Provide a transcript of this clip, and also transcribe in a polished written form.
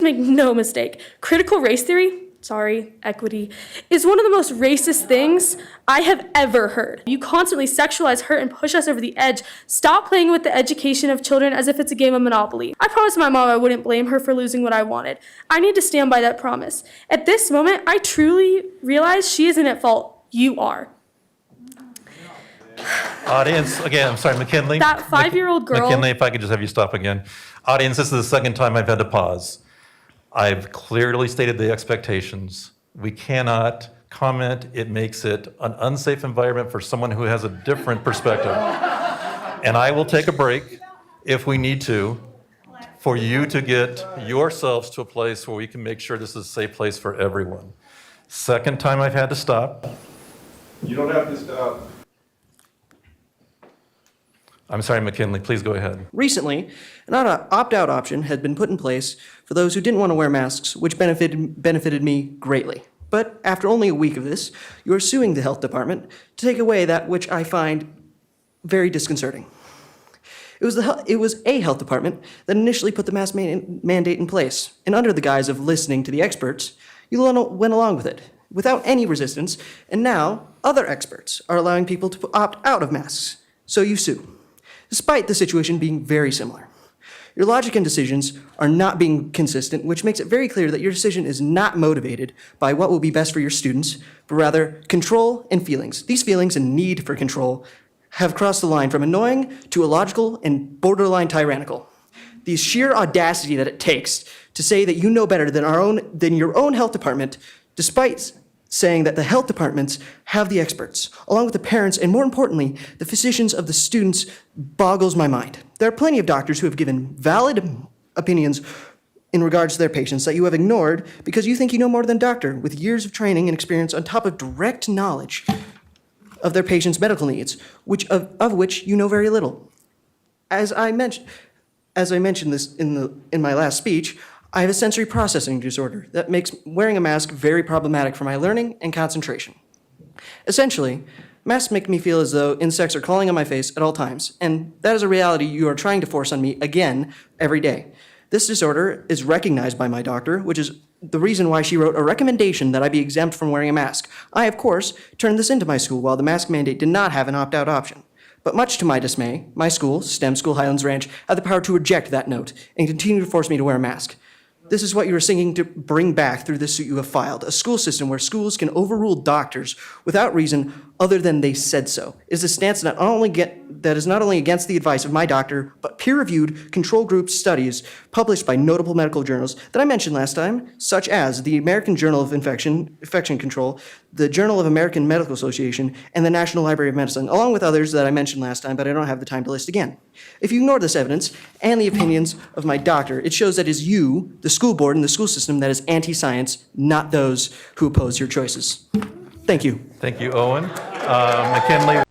Make no mistake, critical race theory, equity, is one of the most racist things I have ever heard. You constantly sexualize, hurt, and push us over the edge. Stop playing with the education of children as if it's a game of Monopoly. I promised my mom I wouldn't blame her for losing what I wanted. I need to stand by that promise. At this moment, I truly realize she isn't at fault. You are. Audience, again, I'm sorry, McKinley. That 5-year-old girl. McKinley, if I could just have you stop again. Audience, this is the second time I've had to pause. I've clearly stated the expectations. We cannot comment. It makes it an unsafe environment for someone who has a different perspective. And I will take a break if we need to for you to get yourselves to a place where we can make sure this is a safe place for everyone. Second time I've had to stop. You don't have to stop. I'm sorry, McKinley, please go ahead. Recently, an opt-out option had been put in place for those who didn't want to wear masks, which benefited me greatly. But after only a week of this, you are suing the health department to take away that which I find very disconcerting. It was a health department that initially put the mask mandate in place, and under the guise of listening to the experts, you went along with it, without any resistance, and now other experts are allowing people to opt out of masks, so you sue. Despite the situation being very similar. Your logic and decisions are not being consistent, which makes it very clear that your decision is not motivated by what will be best for your students, but rather control and feelings. These feelings and need for control have crossed the line from annoying to illogical and borderline tyrannical. The sheer audacity that it takes to say that you know better than your own health department, despite saying that the health departments have the experts, along with the parents, and more importantly, the physicians of the students, boggles my mind. There are plenty of doctors who have given valid opinions in regards to their patients that you have ignored because you think you know more than a doctor with years of training and experience on top of direct knowledge of their patients' medical needs, of which you know very little. As I mentioned this in my last speech, I have a sensory processing disorder that makes wearing a mask very problematic for my learning and concentration. Essentially, masks make me feel as though insects are crawling on my face at all times, and that is a reality you are trying to force on me again every day. This disorder is recognized by my doctor, which is the reason why she wrote a recommendation that I be exempt from wearing a mask. I, of course, turned this into my school while the mask mandate did not have an opt-out option. But much to my dismay, my school, STEM School Highlands Ranch, had the power to reject that note and continue to force me to wear a mask. This is what you are singing to bring back through this suit you have filed, a school system where schools can overrule doctors without reason other than they said so. It is a stance that is not only against the advice of my doctor, but peer-reviewed control group studies published by notable medical journals that I mentioned last time, such as the American Journal of Infection Control, the Journal of American Medical Association, and the National Library of Medicine, along with others that I mentioned last time, but I don't have the time to list again. If you ignore this evidence and the opinions of my doctor, it shows that it is you, the school board, and the school system that is anti-science, not those who oppose your choices. Thank you. Thank you, Owen. McKinley.